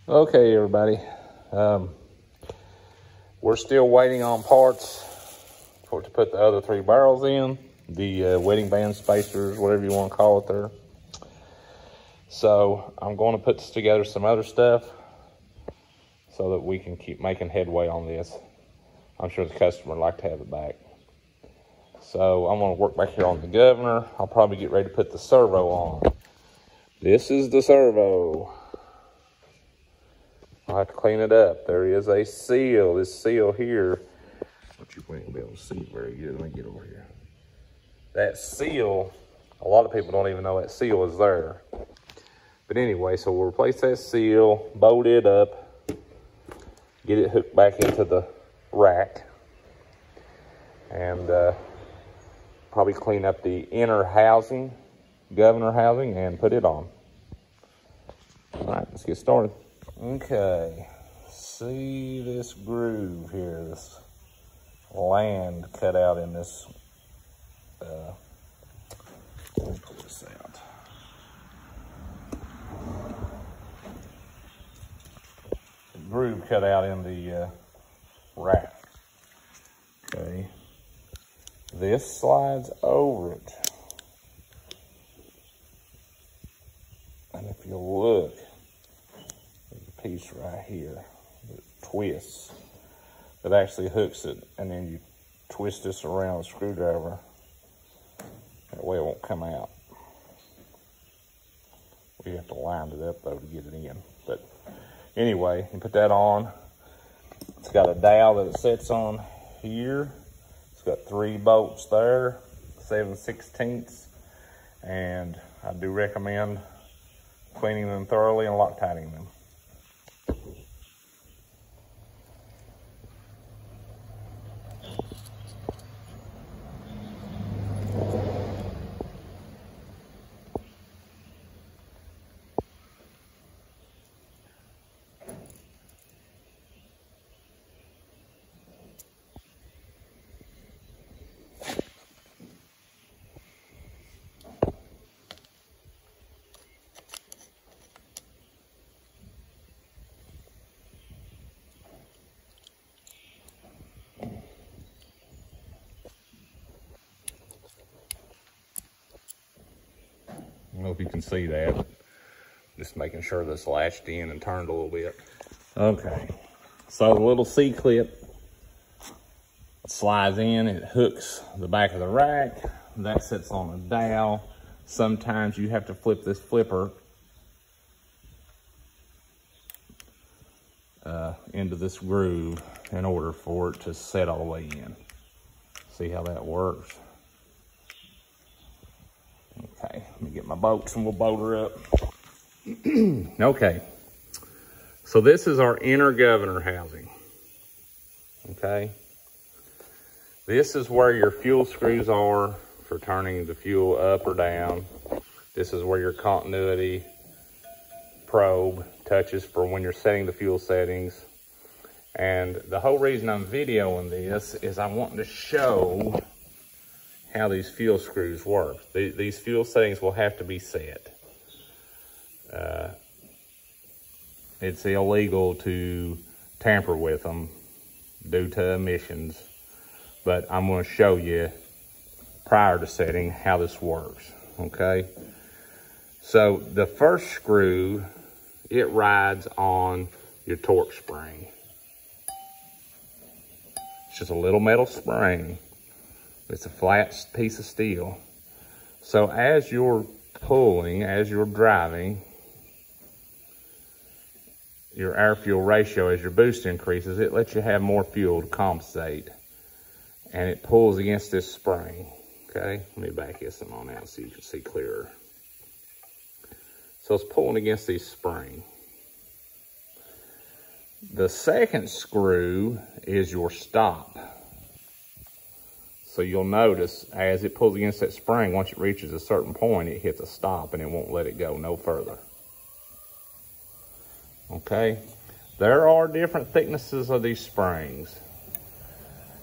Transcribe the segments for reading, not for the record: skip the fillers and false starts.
Okay, everybody. We're still waiting on parts to put the other 3 barrels in, the wedding band spacers, whatever you want to call it there. So I'm going to put together some other stuff so that we can keep making headway on this. I'm sure the customer would like to have it back. So I'm going to work back here on the governor. I'll probably get ready to put the servo on. This is the servo. I'll have to clean it up. There is a seal. This seal here, which you won't be able to see it very good. Let me get over here. That seal, a lot of people don't even know that seal is there. But anyway, so we'll replace that seal, bolt it up, get it hooked back into the rack, and probably clean up the inner housing, governor housing, and put it on. All right, let's get started. Okay, see this groove here, this land cut out in this, let me pull this out. The groove cut out in the rack. Okay, this slides over it. And if you look, piece right here that twists, that actually hooks it, and then you twist this around with a screwdriver. That way it won't come out. We have to line it up though to get it in. But anyway, you put that on. It's got a dowel that it sets on here. It's got 3 bolts there, 7/16, and I do recommend cleaning them thoroughly and Loctiting them. I don't know if you can see that. Just making sure that's latched in and turned a little bit. Okay, so the little C-clip slides in, it hooks the back of the rack. That sits on a dowel. Sometimes you have to flip this flipper into this groove in order for it to set all the way in. See how that works? Okay, let me get my bolts and we'll bolt her up. Okay, so this is our inner governor housing. Okay, this is where your fuel screws are for turning the fuel up or down. This is where your continuity probe touches for when you're setting the fuel settings. And the whole reason I'm videoing this is I want to show how these fuel screws work. These fuel settings will have to be set. It's illegal to tamper with them due to emissions, but I'm going to show you prior to setting how this works, okay? So the first screw, it rides on your torque spring. It's just a little metal spring. It's a flat piece of steel. So as you're pulling, as you're driving, your air-fuel ratio, as your boost increases, it lets you have more fuel to compensate. And it pulls against this spring, okay? Let me back this one on out so you can see clearer. So it's pulling against this spring. The second screw is your stop. So you'll notice as it pulls against that spring, once it reaches a certain point, it hits a stop and it won't let it go no further. Okay, there are different thicknesses of these springs.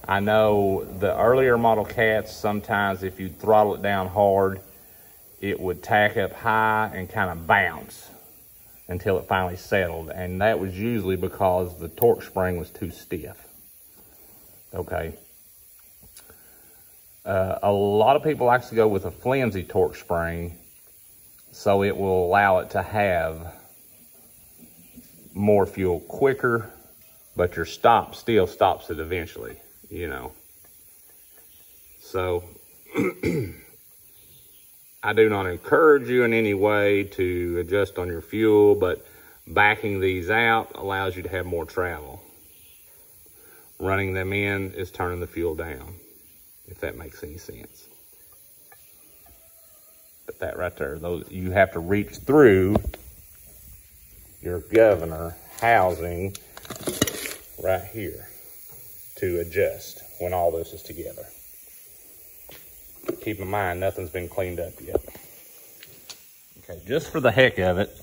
I know the earlier model cats, sometimes if you throttle it down hard, it would tack up high and kind of bounce. until it finally settled. And that was usually because the torque spring was too stiff. Okay. A lot of people like to go with a flimsy torque spring so it will allow it to have more fuel quicker, but your stop still stops it eventually, you know. So I do not encourage you in any way to adjust on your fuel, but backing these out allows you to have more travel. Running them in is turning the fuel down, if that makes any sense. But that right there, those, you have to reach through your governor housing right here to adjust when all this is together. Keep in mind, nothing's been cleaned up yet. Okay, just for the heck of it,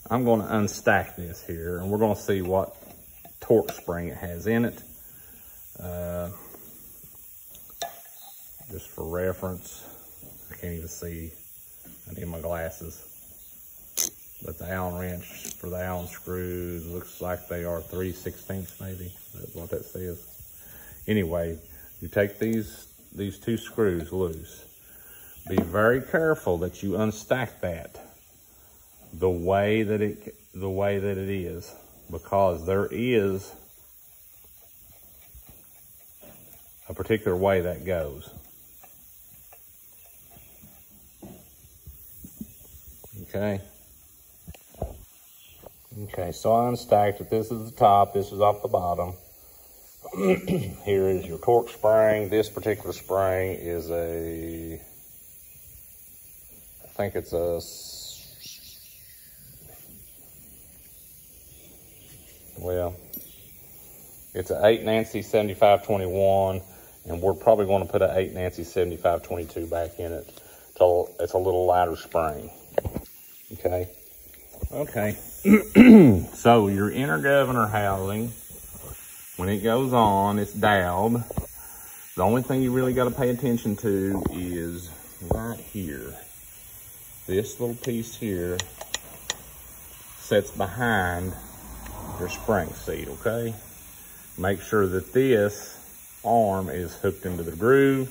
I'm going to unstack this here, and we're going to see what torque spring it has in it. Just for reference, I can't even see. I need my glasses. But the Allen wrench for the Allen screws looks like they are 3/16 maybe. That's what that says. Anyway, you take these two screws loose. Be very careful that you unstack that the way that it is, because there is a particular way that goes. Okay. Okay, so I unstacked it. This is the top, this is off the bottom. Here is your torque spring. This particular spring is I think it's a, well, it's an 8 Nancy 7521, and we're probably going to put an 8 Nancy 7522 back in it so it's a little lighter spring. Okay. Okay. So your inner governor housing, when it goes on, it's doweled. The only thing you really got to pay attention to is right here. This little piece here sits behind your spring seat, okay? Make sure that this arm is hooked into the groove.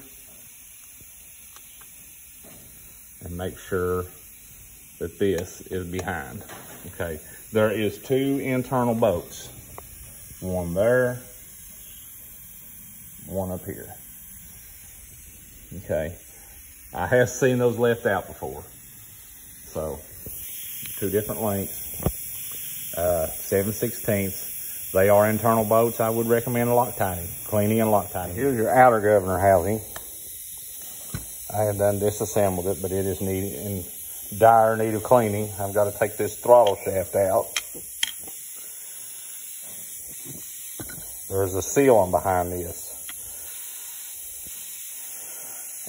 And make sure that this is behind, okay? There is 2 internal bolts. One there, one up here. Okay, I have seen those left out before. So, 2 different lengths, 7/16. They are internal bolts. I would recommend Loctiting, cleaning and Loctiting. Here's your outer governor housing. I have done disassembled it, but it is in dire need of cleaning. I've got to take this throttle shaft out. There's a seal on behind this.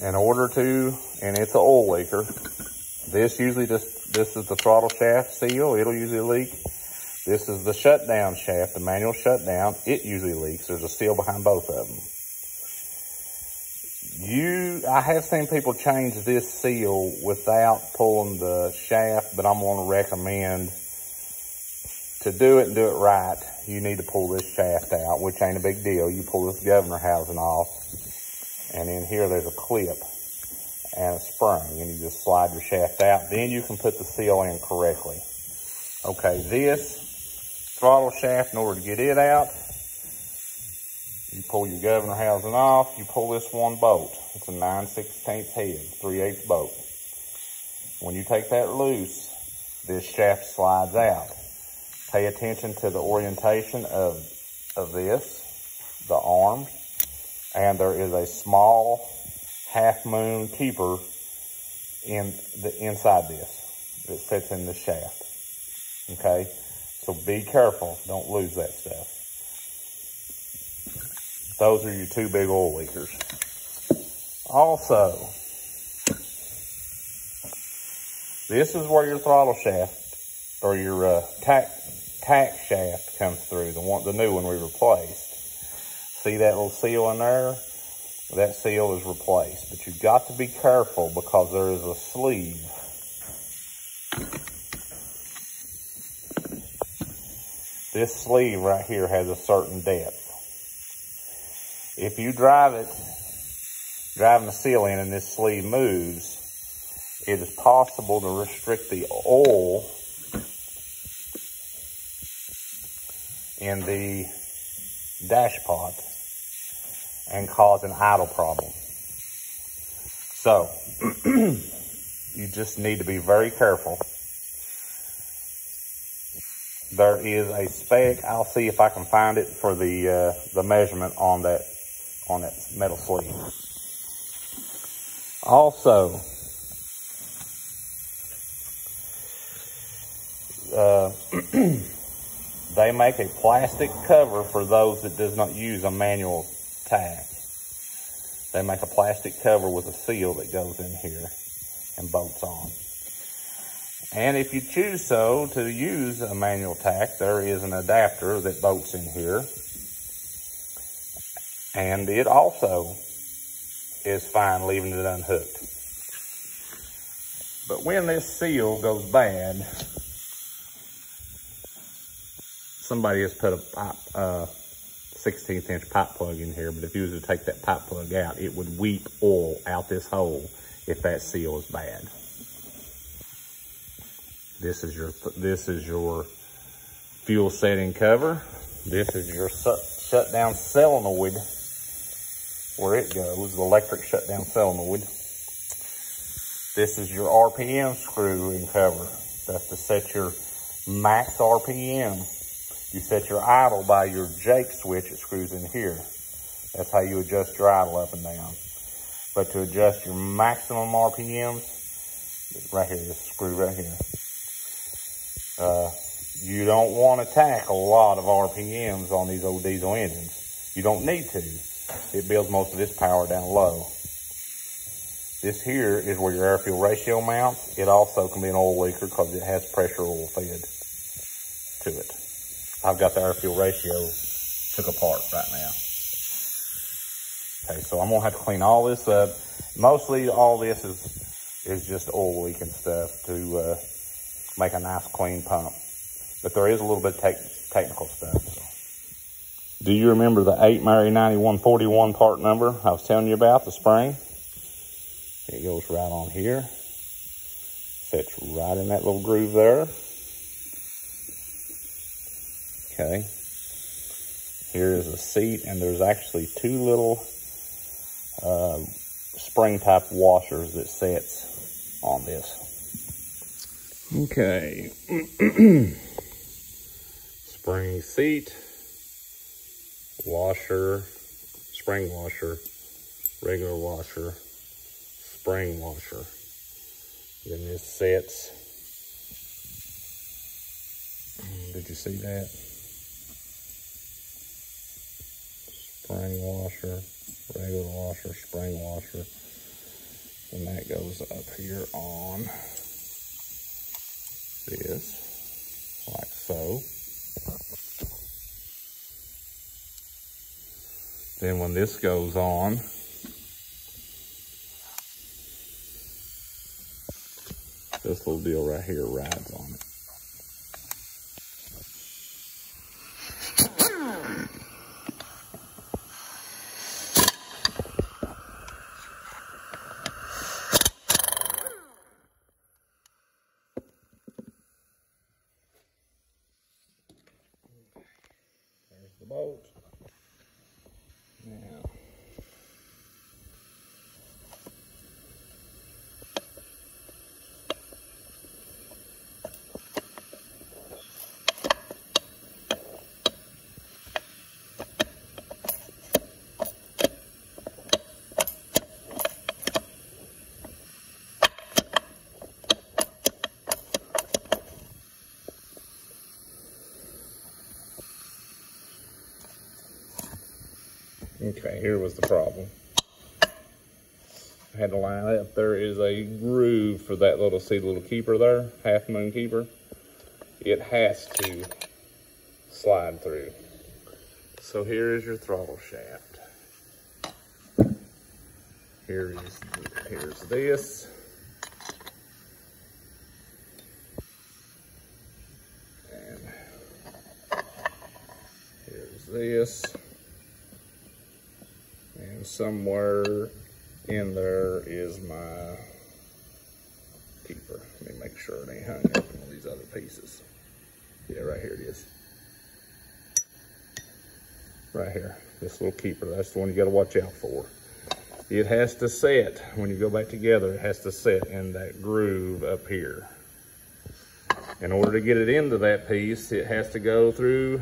In order to, and it's an oil leaker. This is the throttle shaft seal. It'll usually leak. This is the shutdown shaft, the manual shutdown. It usually leaks. There's a seal behind both of them. I have seen people change this seal without pulling the shaft, but I'm going to recommend to do it and do it right. You need to pull this shaft out, which ain't a big deal. You pull this governor housing off, and in here there's a clip and a spring, and you just slide your shaft out. Then you can put the seal in correctly. Okay, this throttle shaft, in order to get it out, you pull your governor housing off, you pull this one bolt. It's a 9/16 head, 3/8 bolt. When you take that loose, this shaft slides out. Pay attention to the orientation of this, the arm, and there is a small half moon keeper inside this that sits in the shaft. Okay, so be careful, don't lose that stuff. Those are your 2 big oil leakers. Also, this is where your throttle shaft or your tack shaft comes through, the new one we replaced. See that little seal in there? That seal is replaced, but you've got to be careful because there is a sleeve this sleeve right here has a certain depth. If you driving the seal in and this sleeve moves, it is possible to restrict the oil in the dash pot and cause an idle problem. So, you just need to be very careful. There is a spec. I'll see if I can find it for the measurement on that metal sleeve. Also, they make a plastic cover for those that does not use a manual tack. They make a plastic cover with a seal that goes in here and bolts on. And if you choose so to use a manual tack, there is an adapter that bolts in here. And it also is fine leaving it unhooked. But when this seal goes bad, somebody has put a pipe, 16th inch pipe plug in here, but if you was to take that pipe plug out, it would weep oil out this hole if that seal is bad. This is your fuel setting cover. This is your shutdown solenoid, where it goes, the electric shutdown solenoid. This is your RPM screw and cover. That's to set your max RPM. You set your idle by your Jake switch, it screws in here. That's how you adjust your idle up and down. But to adjust your maximum RPMs, right here, this screw right here. You don't want to tack a lot of RPMs on these old diesel engines. You don't need to. It builds most of its power down low. This here is where your air-fuel ratio mounts. It also can be an oil leaker because it has pressure oil fed to it. I've got the air-fuel ratio took apart right now. Okay, so I'm gonna have to clean all this up. Mostly all this is just oil leaking stuff to make a nice clean pump. But there is a little bit of technical stuff. So. Do you remember the 8 Mary 9141 part number I was telling you about, the spring? It goes right on here. Fits right in that little groove there. Okay. Here is a seat, and there's actually 2 little spring type washers that sets on this. Okay. Spring seat, washer, spring washer, regular washer, spring washer. Then this sets. Did you see that? Spring washer, regular washer, spring washer. And that goes up here on this, like so. Then when this goes on, this little deal right here rides on it. There's the bolt. Now, okay, here was the problem. I had to line it up. There is a groove for that little, see the little keeper there, half moon keeper. It has to slide through. So here is your throttle shaft. Here's this. And this. And somewhere in there is my keeper. Let me make sure it ain't hung up on all these other pieces. Yeah, right here it is. Right here, this little keeper. That's the one you gotta watch out for. It has to set, when you go back together, it has to set in that groove up here. In order to get it into that piece, it has to go through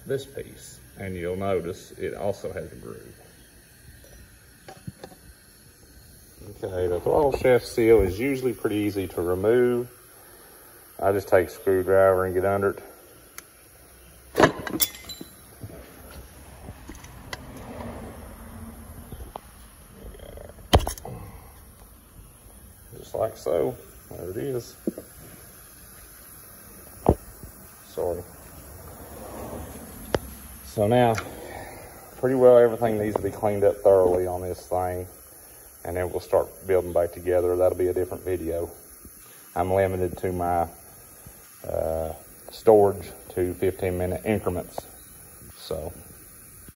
this piece. And you'll notice it also has a groove. Okay, the throttle shaft seal is usually pretty easy to remove. I just take a screwdriver and get under it. Just like so. There it is. Sorry. So now, pretty well everything needs to be cleaned up thoroughly on this thing, and then we'll start building back together. That'll be a different video. I'm limited to my storage to 15-minute increments. So